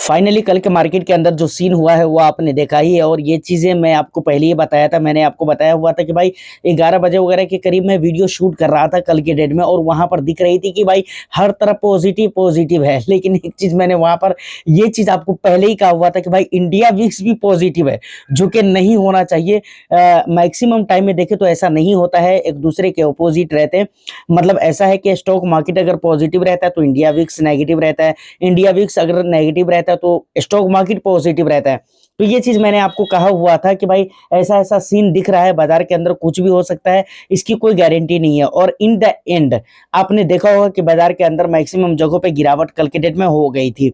Finally कल के market के अंदर जो सीन हुआ है वो आपने देखा ही है और ये चीज़ें मैं आपको पहले ही बताया था। मैंने आपको बताया हुआ था कि भाई 11 बजे वगैरह के करीब मैं वीडियो शूट कर रहा था कल के डेट में और वहाँ पर दिख रही थी कि भाई हर तरफ पॉजिटिव पॉजिटिव है। लेकिन एक चीज़ मैंने वहाँ पर ये चीज़ आपको पहले ही कहा हुआ था कि भाई इंडिया विक्स भी पॉजिटिव है, जो कि नहीं होना चाहिए। मैक्सिमम टाइम में देखें तो ऐसा नहीं होता है, एक दूसरे के अपोजिट रहते हैं। मतलब ऐसा है कि स्टॉक मार्केट अगर पॉजिटिव रहता है तो इंडिया विक्स नेगेटिव रहता है, इंडिया विक्स अगर नेगेटिव रहता है तो स्टॉक मार्केट पॉजिटिव रहता है। तो ये चीज मैंने आपको कहा हुआ था कि भाई ऐसा ऐसा सीन दिख रहा है, बाजार के अंदर कुछ भी हो सकता है, इसकी कोई गारंटी नहीं है। और इन द एंड आपने देखा होगा कि बाजार के अंदर मैक्सिमम जगहों पे गिरावट कल के डेट में हो गई थी।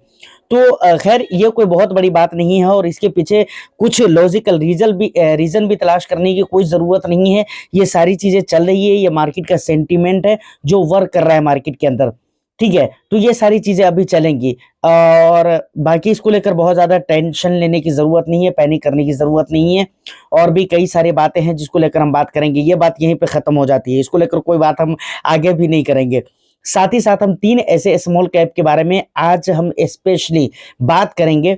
तो खैर ये कोई बहुत बड़ी बात नहीं है और इसके पीछे कुछ लॉजिकल रीजन भी तलाश करने की कोई ज़रूरत नहीं है। ये सारी चीज़ें चल रही है, ये मार्केट का सेंटीमेंट है जो वर्क कर रहा है मार्केट के अंदर, ठीक है। तो ये सारी चीज़ें अभी चलेंगी और बाकी इसको लेकर बहुत ज़्यादा टेंशन लेने की ज़रूरत नहीं है, पैनिक करने की ज़रूरत नहीं है। और भी कई सारी बातें हैं जिसको लेकर हम बात करेंगे, ये बात यहीं पे ख़त्म हो जाती है, इसको लेकर कोई बात हम आगे भी नहीं करेंगे। साथ ही साथ हम 3 ऐसे स्मॉल कैप के बारे में आज हम स्पेशली बात करेंगे,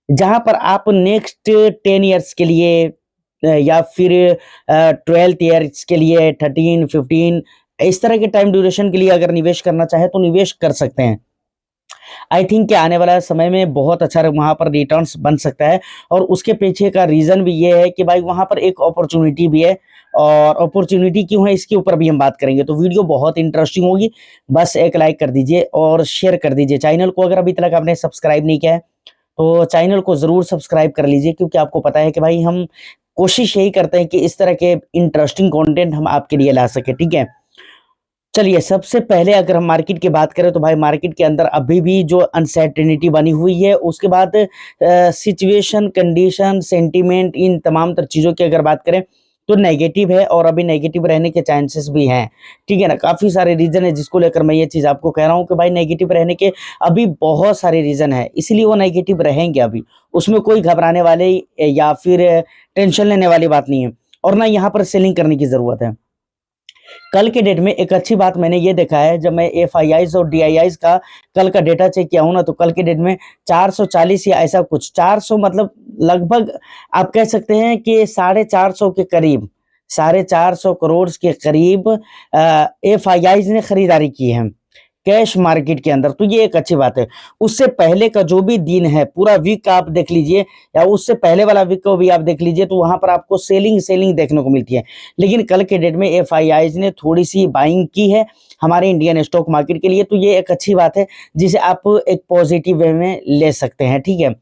जहाँ पर आप नेक्स्ट 10 ईयर्स के लिए या फिर 12th ईयर्स के लिए 13, 15 इस तरह के टाइम ड्यूरेशन के लिए अगर निवेश करना चाहे तो निवेश कर सकते हैं। आई थिंक कि आने वाला समय में बहुत अच्छा वहाँ पर रिटर्न्स बन सकता है और उसके पीछे का रीज़न भी ये है कि भाई वहाँ पर एक अपॉर्चुनिटी भी है। और अपॉर्चुनिटी क्यों है इसके ऊपर भी हम बात करेंगे। तो वीडियो बहुत इंटरेस्टिंग होगी, बस एक लाइक कर दीजिए और शेयर कर दीजिए। चैनल को अगर अभी तक आपने सब्सक्राइब नहीं किया है तो चैनल को ज़रूर सब्सक्राइब कर लीजिए, क्योंकि आपको पता है कि भाई हम कोशिश यही करते हैं कि इस तरह के इंटरेस्टिंग कंटेंट हम आपके लिए ला सके, ठीक है। चलिए सबसे पहले अगर हम मार्केट की बात करें तो भाई मार्केट के अंदर अभी भी जो अनसर्टेनिटी बनी हुई है, उसके बाद सिचुएशन, कंडीशन, सेंटीमेंट, इन तमाम तर चीज़ों की अगर बात करें तो नेगेटिव है और अभी नेगेटिव रहने के चांसेस भी हैं, ठीक है ना। काफ़ी सारे रीज़न है जिसको लेकर मैं ये चीज़ आपको कह रहा हूँ कि भाई नेगेटिव रहने के अभी बहुत सारे रीज़न है, इसीलिए वो नेगेटिव रहेंगे अभी। उसमें कोई घबराने वाले या फिर टेंशन लेने वाली बात नहीं है और ना यहाँ पर सेलिंग करने की ज़रूरत है। कल के डेट में एक अच्छी बात मैंने ये देखा है, जब मैं एफआईआईज और डीआईआईज का कल का डेटा चेक किया हूं ना, तो कल के डेट में 440 या ऐसा कुछ 400, मतलब लगभग आप कह सकते हैं कि 450 के करीब, 450 करोड़ के करीब एफआईआईज ने खरीदारी की है कैश मार्केट के अंदर। तो ये एक अच्छी बात है। उससे पहले का जो भी दिन है, पूरा वीक आप देख लीजिए या उससे पहले वाला वीक को भी आप देख लीजिए, तो वहां पर आपको सेलिंग देखने को मिलती है। लेकिन कल के डेट में एफआईआईज ने थोड़ी सी बाइंग की है हमारे इंडियन स्टॉक मार्केट के लिए, तो ये एक अच्छी बात है जिसे आप एक पॉजिटिव वे में ले सकते हैं, ठीक है।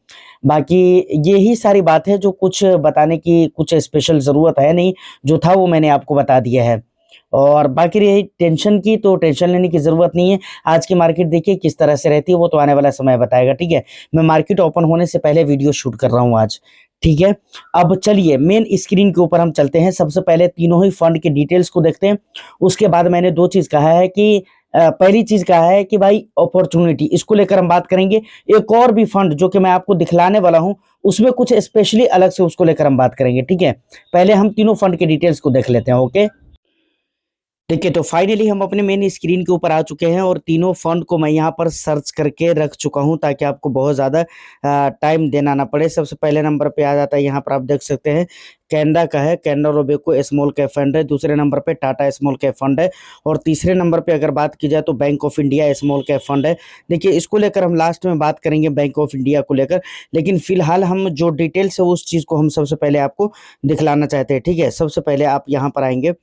बाकी यही सारी बात है, जो कुछ बताने की कुछ स्पेशल ज़रूरत है नहीं, जो था वो मैंने आपको बता दिया है। और बाकी रही टेंशन की, तो टेंशन लेने की ज़रूरत नहीं है। आज की मार्केट देखिए किस तरह से रहती है, वो तो आने वाला समय बताएगा, ठीक है। मैं मार्केट ओपन होने से पहले वीडियो शूट कर रहा हूँ आज, ठीक है। अब चलिए मेन स्क्रीन के ऊपर हम चलते हैं। सबसे पहले तीनों ही फंड की डिटेल्स को देखते हैं। उसके बाद मैंने 2 चीज़ कहा है कि पहली चीज़ कहा है कि भाई अपॉर्चुनिटी, इसको लेकर हम बात करेंगे। एक और भी फंड जो कि मैं आपको दिखलाने वाला हूँ, उसमें कुछ स्पेशली अलग से उसको लेकर हम बात करेंगे, ठीक है। पहले हम तीनों फंड की डिटेल्स को देख लेते हैं, ओके। देखिए तो फाइनली हम अपने मेन स्क्रीन के ऊपर आ चुके हैं और तीनों फंड को मैं यहाँ पर सर्च करके रख चुका हूँ ताकि आपको बहुत ज़्यादा टाइम देना ना पड़े। सबसे पहले नंबर पे आ जाता है, यहाँ पर आप देख सकते हैं कैनडा का है, Canada Robeco small cap fund है। दूसरे नंबर पे टाटा स्मॉल कैप फंड है और तीसरे नंबर पे अगर बात की जाए तो bank of India small cap fund है। देखिए इसको लेकर हम लास्ट में बात करेंगे बैंक ऑफ इंडिया को लेकर, लेकिन फिलहाल हम जो डिटेल्स है उस चीज़ को हम सबसे पहले आपको दिखलाना चाहते हैं, ठीक है। सबसे पहले आप यहाँ पर आएंगे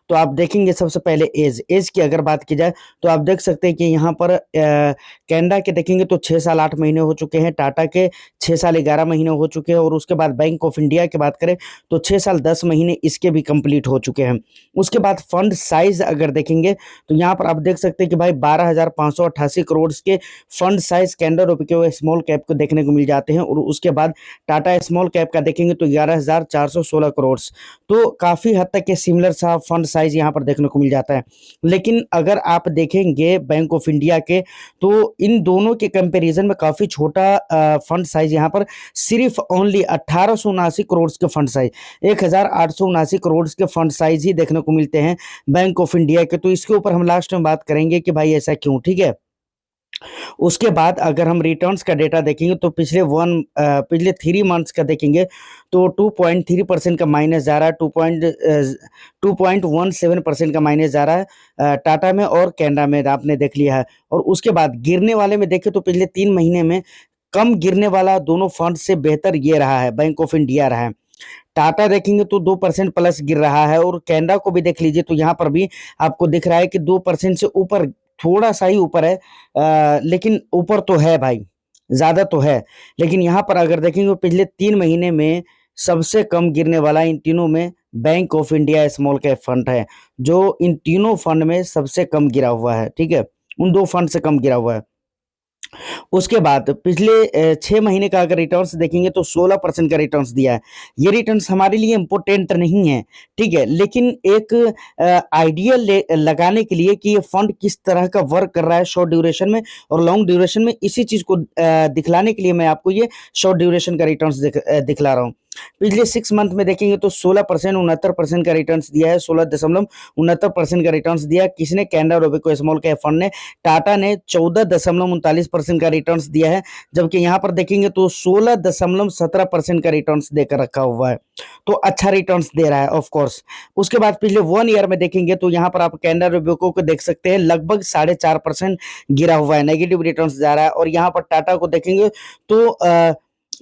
तो आप देखेंगे सबसे पहले एज की अगर बात की जाए तो आप देख सकते हैं कि यहाँ पर कैनडा के देखेंगे तो 6 साल 8 महीने हो चुके हैं, टाटा के 6 साल 11 महीने हो चुके हैं और उसके बाद बैंक ऑफ इंडिया की बात करें तो 6 साल 10 महीने इसके भी कंप्लीट हो चुके हैं। उसके बाद फंड साइज अगर देखेंगे तो यहाँ पर आप देख सकते हैं कि भाई 12,588 करोड़ के फंड साइज कैनडा रुपये स्मॉल कैप को देखने को मिल जाते हैं और उसके बाद टाटा स्मॉल कैप का देखेंगे तो 11,416 करोड़। तो काफ़ी हद तक के सिमिलर सा फंड साइज यहाँ पर देखने को मिल जाता है। लेकिन अगर आप देखेंगे बैंक ऑफ इंडिया के तो इन दोनों के कंपैरिजन में काफ़ी छोटा फंड साइज यहाँ पर सिर्फ ओनली 1879 करोड़ के फंड साइज, 1879 करोड़ के फंड साइज ही देखने को मिलते हैं बैंक ऑफ इंडिया के। तो इसके ऊपर हम लास्ट में बात करेंगे कि भाई ऐसा क्यों, ठीक है। उसके बाद अगर हम रिटर्न्स का डेटा देखेंगे तो पिछले 3 मंथ्स का देखेंगे तो 2.3% का माइनस जा रहा है, 2.17% का माइनस जा रहा है टाटा में और कैनरा में, आपने देख लिया है। और उसके बाद गिरने वाले में देखें तो पिछले 3 महीने में कम गिरने वाला दोनों फंड से बेहतर ये रहा है, बैंक ऑफ इंडिया रहा है। टाटा देखेंगे तो 2% प्लस गिर रहा है, और कैनरा को भी देख लीजिए तो यहाँ पर भी आपको दिख रहा है कि 2% से ऊपर, थोड़ा सा ही ऊपर है, लेकिन ऊपर तो है भाई, ज़्यादा तो है। लेकिन यहाँ पर अगर देखेंगे पिछले 3 महीने में सबसे कम गिरने वाला इन तीनों में bank of India small cap fund है, जो इन तीनों फंड में सबसे कम गिरा हुआ है, ठीक है, उन दो फंड से कम गिरा हुआ है। उसके बाद पिछले 6 महीने का अगर रिटर्न्स देखेंगे तो 16% का रिटर्न्स दिया है। ये रिटर्न्स हमारे लिए इम्पोर्टेंट नहीं है, ठीक है, लेकिन एक आइडिया लगाने के लिए कि ये फंड किस तरह का वर्क कर रहा है शॉर्ट ड्यूरेशन में और लॉन्ग ड्यूरेशन में, इसी चीज को दिखलाने के लिए मैं आपको ये शॉर्ट ड्यूरेशन का रिटर्न्स दिखला रहा हूँ। पिछले 6 मंथ में देखेंगे तो 16%, 69% का रिटर्न्स दिया है, 16.69% का रिटर्न्स दिया। किसने? Canara Robeco small cap fund ने। टाटा ने 14.39% का रिटर्न्स दिया है, जबकि यहाँ पर देखेंगे तो 16.17% का रिटर्न्स देकर रखा हुआ है, तो अच्छा रिटर्न्स दे रहा है ऑफ कोर्स। उसके बाद पिछले 1 ईयर में देखेंगे तो यहाँ पर आप कैनरा रोबेको को देख सकते हैं, लगभग 4.5% गिरा हुआ है, नेगेटिव रिटर्न्स जा रहा है। और यहाँ पर टाटा को देखेंगे तो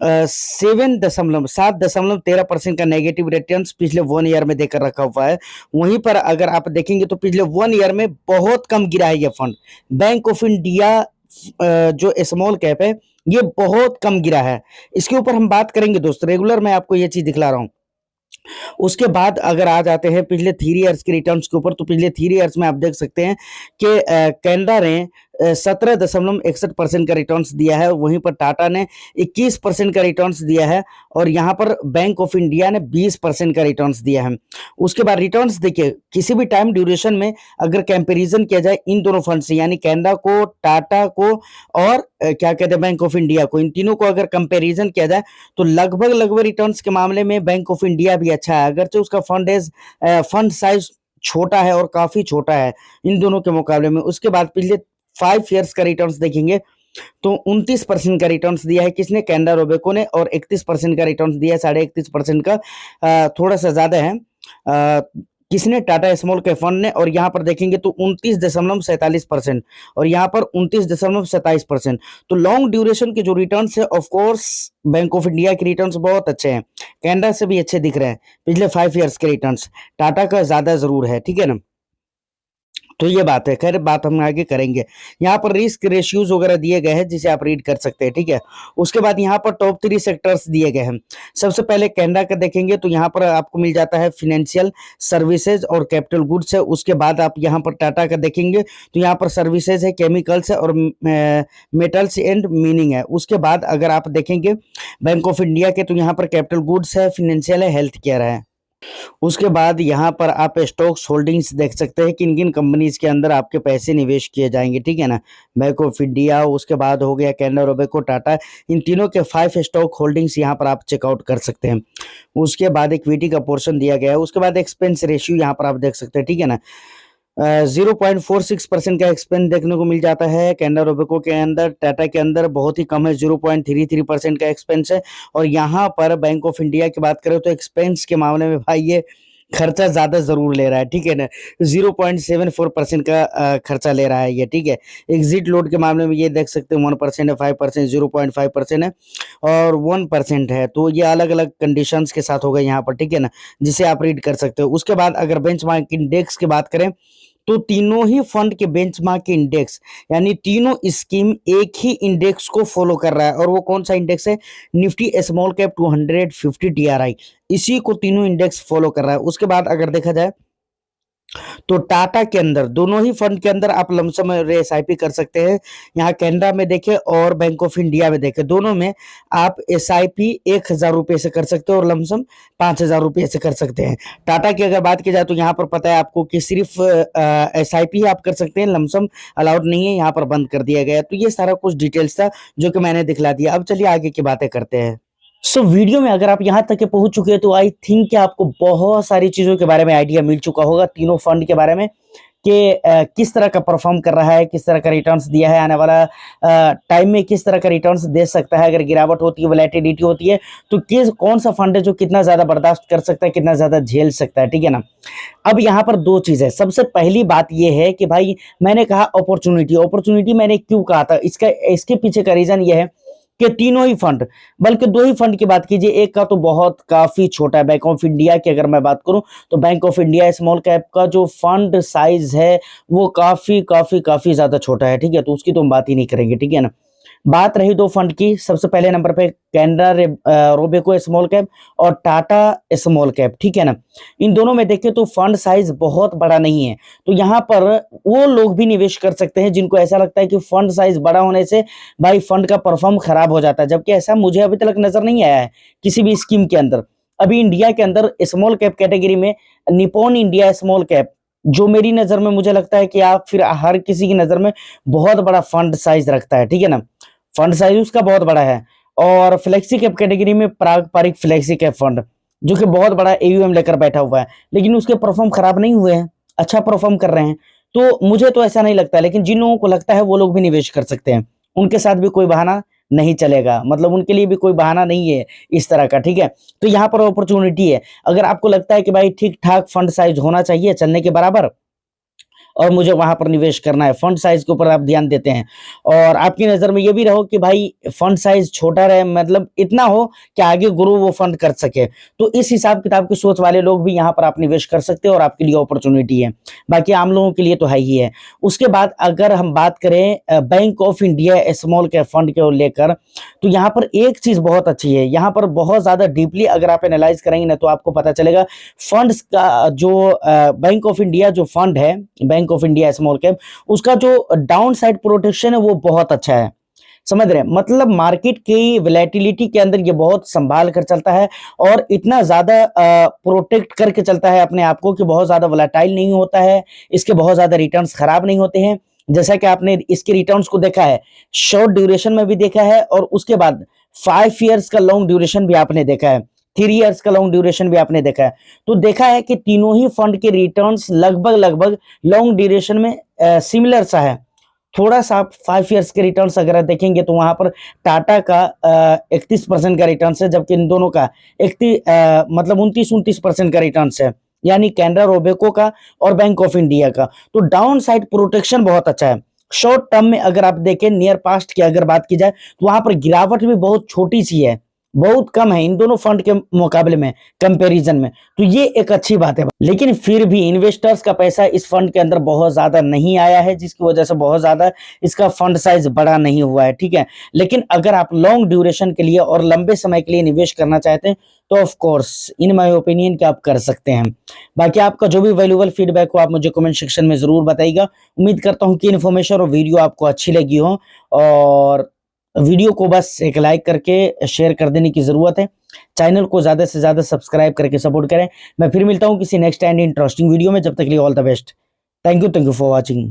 7.13% का नेगेटिव रिटर्न्स पिछले 1 ईयर में देकर रखा हुआ है। वहीं पर अगर आप देखेंगे तो पिछले 1 ईयर में बहुत कम गिरा है ये फंड। बैंक ऑफ इंडिया जो स्मॉल कैप है ये बहुत कम गिरा है। इसके ऊपर हम बात करेंगे दोस्त, रेगुलर मैं आपको ये चीज दिखला रहा हूँ। उसके बाद अगर आ जाते हैं पिछले 3 ईयर्स के रिटर्न्स के ऊपर, तो पिछले 3 ईयर्स में आप देख सकते हैं कि कैनरा ने 17.61% का रिटर्न्स दिया है, वहीं पर टाटा ने 21% का रिटर्न्स दिया है, और यहाँ पर बैंक ऑफ इंडिया ने 20% का रिटर्न्स दिया है। उसके बाद रिटर्न्स देखिए, किसी भी टाइम ड्यूरेशन में अगर कंपैरिजन किया जाए इन दोनों फंड से, यानी कैनरा को, टाटा को और क्या कहते हैं बैंक ऑफ इंडिया को, इन तीनों को अगर कंपैरिजन किया जाए तो लगभग रिटर्न्स के मामले में बैंक ऑफ इंडिया भी अच्छा है, अगरचे उसका फंड साइज छोटा है और काफी छोटा है इन दोनों के मुकाबले में। उसके बाद पिछले 5 ईयर्स का रिटर्न्स देखेंगे तो 29% का रिटर्न्स दिया है किसने? कैनरा रोबेको ने, और 31% का रिटर्न्स दिया है, 31.5% का, थोड़ा सा ज्यादा है किसने? टाटा स्मॉल कैप फंड ने। और यहाँ पर देखेंगे तो 29.47% और यहाँ पर 29.27%। तो लॉन्ग ड्यूरेशन के जो रिटर्न्स है of course bank of India के रिटर्न्स बहुत अच्छे हैं, कैनरा से भी अच्छे दिख रहे हैं पिछले 5 ईयर्स के रिटर्न्स, टाटा का ज्यादा जरूर है, ठीक है ना। तो ये बात है, खैर बात हम आगे करेंगे। यहाँ पर रिस्क रेशियोज वगैरह दिए गए हैं जिसे आप रीड कर सकते हैं, ठीक है। उसके बाद यहाँ पर टॉप 3 सेक्टर्स दिए गए हैं। सबसे पहले कैनरा का देखेंगे तो यहाँ पर आपको मिल जाता है फिनेंशियल सर्विसेज और कैपिटल गुड्स है। उसके बाद आप यहाँ पर टाटा का देखेंगे तो यहाँ पर सर्विसेज है, केमिकल्स है और मेटल्स एंड मीनिंग है। उसके बाद अगर आप देखेंगे बैंक ऑफ इंडिया के तो यहाँ पर कैपिटल गुड्स है, फिनेंशियल है, हेल्थ केयर है। उसके बाद यहाँ पर आप स्टॉक्स होल्डिंग्स देख सकते हैं किन किन कंपनीज के अंदर आपके पैसे निवेश किए जाएंगे, ठीक है ना। बैंक ऑफ इंडिया, उसके बाद हो गया कैनरा रोबेको, टाटा, इन तीनों के 5 स्टॉक होल्डिंग्स यहाँ पर आप चेकआउट कर सकते हैं। उसके बाद इक्विटी का पोर्शन दिया गया है। उसके बाद एक्सपेंस रेशियो यहाँ पर आप देख सकते हैं, ठीक है ना। 0.46% का एक्सपेंस देखने को मिल जाता है कैनरा रोबेको के अंदर, टाटा के अंदर बहुत ही कम है, 0.33% का एक्सपेंस है। और यहाँ पर बैंक ऑफ इंडिया की बात करें तो एक्सपेंस के मामले में भाई ये खर्चा ज्यादा जरूर ले रहा है, ठीक है ना। 0.74% का खर्चा ले रहा है ये, ठीक है। एग्जिट लोड के मामले में ये देख सकते हैं 1% है, 5%, 0.5% है और 1% है। तो ये अलग अलग कंडीशंस के साथ होगा यहाँ पर, ठीक है ना, जिसे आप रीड कर सकते हो। उसके बाद अगर बेंचमार्क इंडेक्स की बात करें तो तीनों ही फंड के बेंचमार्क इंडेक्स, यानी तीनों स्कीम एक ही इंडेक्स को फॉलो कर रहा है, और वो कौन सा इंडेक्स है? निफ्टी स्मॉल कैप 250 टीआरआई, इसी को तीनों इंडेक्स फॉलो कर रहा है। उसके बाद अगर देखा जाए तो टाटा के अंदर, दोनों ही फंड के अंदर आप लमसम एसआईपी कर सकते हैं। यहाँ कैनरा में देखें और बैंक ऑफ इंडिया में देखें, दोनों में आप एसआईपी 1,000 रुपये से कर सकते हो और लमसम 5,000 रुपये से कर सकते हैं। टाटा की अगर बात की जाए तो यहाँ पर पता है आपको कि सिर्फ एसआईपी ही आप कर सकते हैं, लमसम अलाउड नहीं है, यहाँ पर बंद कर दिया गया। तो ये सारा कुछ डिटेल्स था जो कि मैंने दिखला दिया। अब चलिए आगे की बातें करते हैं। वीडियो में अगर आप यहाँ तक के पहुंच चुके हैं तो आई थिंक कि आपको बहुत सारी चीजों के बारे में आइडिया मिल चुका होगा तीनों फंड के बारे में, कि किस तरह का परफॉर्म कर रहा है, किस तरह का रिटर्न्स दिया है, आने वाला टाइम में किस तरह का रिटर्न्स दे सकता है। अगर गिरावट होती है, वोलेटिलिटी होती है, तो किस कौन सा फंड है जो कितना ज़्यादा बर्दाश्त कर सकता है, कितना ज़्यादा झेल सकता है, ठीक है ना। अब यहाँ पर दो चीज़ है। सबसे पहली बात ये है कि भाई मैंने कहा अपॉर्चुनिटी मैंने क्यों कहा था, इसके पीछे का रीज़न ये है कि तीनों ही फंड, बल्कि दो ही फंड की बात कीजिए, एक का तो बहुत काफ़ी छोटा है, बैंक ऑफ इंडिया की अगर मैं बात करूं तो bank of India small cap का जो फंड साइज है वो काफ़ी ज़्यादा छोटा है, ठीक है, तो उसकी तो हम बात ही नहीं करेंगे, ठीक है ना। बात रही दो फंड की, सबसे पहले नंबर पे कैनरा रोबेको स्मॉल कैप और टाटा स्मॉल कैप, ठीक है ना। इन दोनों में देखें तो फंड साइज बहुत बड़ा नहीं है, तो यहाँ पर वो लोग भी निवेश कर सकते हैं जिनको ऐसा लगता है कि फंड साइज बड़ा होने से भाई फंड का परफॉर्म खराब हो जाता है, जबकि ऐसा मुझे अभी तक नजर नहीं आया है किसी भी स्कीम के अंदर। अभी इंडिया के अंदर स्मॉल कैप कैटेगरी में निपॉन इंडिया स्मॉल कैप, जो मेरी नजर में मुझे लगता है कि आप फिर हर किसी की नजर में बहुत बड़ा फंड साइज रखता है, ठीक है ना, फंड साइज उसका बहुत बड़ा है। और फ्लेक्सी कैप कैटेगरी में पारंपरिक फ्लेक्सी कैप फंड, जो कि बहुत बड़ा एयूएम लेकर बैठा हुआ है, लेकिन उसके परफॉर्म खराब नहीं हुए हैं, अच्छा परफॉर्म कर रहे हैं। तो मुझे तो ऐसा नहीं लगता, लेकिन जिन लोगों को लगता है वो लोग भी निवेश कर सकते हैं, उनके साथ भी कोई बहाना नहीं चलेगा, मतलब उनके लिए भी कोई बहाना नहीं है इस तरह का, ठीक है। तो यहाँ पर अपॉर्चुनिटी है, अगर आपको लगता है कि भाई ठीक ठाक फंड साइज होना चाहिए चलने के बराबर और मुझे वहां पर निवेश करना है, फंड साइज के ऊपर आप ध्यान देते हैं और आपकी नजर में ये भी रहो कि भाई फंड साइज छोटा रहे, मतलब इतना हो कि आगे ग्रो वो फंड कर सके, तो इस हिसाब किताब की सोच वाले लोग भी यहाँ पर आप निवेश कर सकते हैं और आपके लिए अपॉर्चुनिटी है। बाकी आम लोगों के लिए तो है ही है। उसके बाद अगर हम बात करें bank of India small cap fund को लेकर, तो यहाँ पर एक चीज बहुत अच्छी है, यहाँ पर बहुत ज्यादा डीपली अगर आप एनालाइज करेंगे ना तो आपको पता चलेगा फंड्स का जो बैंक ऑफ इंडिया जो फंड है, bank of India small cap, उसका जो डाउन साइड प्रोटेक्शन है वो बहुत अच्छा है, समझ रहे हैं, मतलब मार्केट की वैलेटिलिटी के अंदर ये बहुत संभाल कर चलता है और इतना ज्यादा प्रोटेक्ट करके चलता है अपने आप को कि बहुत ज्यादा वोलेटाइल नहीं होता है, इसके बहुत ज्यादा रिटर्न्स खराब नहीं होते हैं। जैसा कि आपने इसके रिटर्न्स को देखा है, शॉर्ट ड्यूरेशन में भी देखा है और उसके बाद 5 ईयर्स का लॉन्ग ड्यूरेशन भी आपने देखा है, 3 ईयर्स का लॉन्ग ड्यूरेशन भी आपने देखा है। तो देखा है कि तीनों ही फंड के रिटर्न्स लगभग लॉन्ग ड्यूरेशन में सिमिलर सा है। थोड़ा सा आप 5 ईयर्स के रिटर्न्स अगर देखेंगे तो वहां पर टाटा का 31% का रिटर्न्स है, जबकि इन दोनों का 29-29% का रिटर्न्स है, यानी कैनरा रोबेको का और बैंक ऑफ इंडिया का। तो डाउन साइड प्रोटेक्शन बहुत अच्छा है। शॉर्ट टर्म में अगर आप देखें, नियर पास्ट की अगर बात की जाए तो वहां पर गिरावट भी बहुत छोटी सी है, बहुत कम है इन दोनों फंड के मुकाबले में, कंपैरिजन में, तो ये एक अच्छी बात है। लेकिन फिर भी इन्वेस्टर्स का पैसा इस फंड के अंदर बहुत ज्यादा नहीं आया है, जिसकी वजह से बहुत ज्यादा इसका फंड साइज बड़ा नहीं हुआ है, ठीक है। लेकिन अगर आप लॉन्ग ड्यूरेशन के लिए और लंबे समय के लिए निवेश करना चाहते हैं तो of course in my opinion कि आप कर सकते हैं। बाकी आपका जो भी वैल्यूएबल फीडबैक हो आप मुझे कमेंट सेक्शन में जरूर बताइएगा। उम्मीद करता हूँ कि इन्फॉर्मेशन और वीडियो आपको अच्छी लगी हो, और वीडियो को बस एक लाइक करके शेयर कर देने की जरूरत है। चैनल को ज्यादा से ज्यादा सब्सक्राइब करके सपोर्ट करें। मैं फिर मिलता हूं किसी नेक्स्ट एंड इंटरेस्टिंग वीडियो में, जब तक के लिए all the best. Thank you for watching.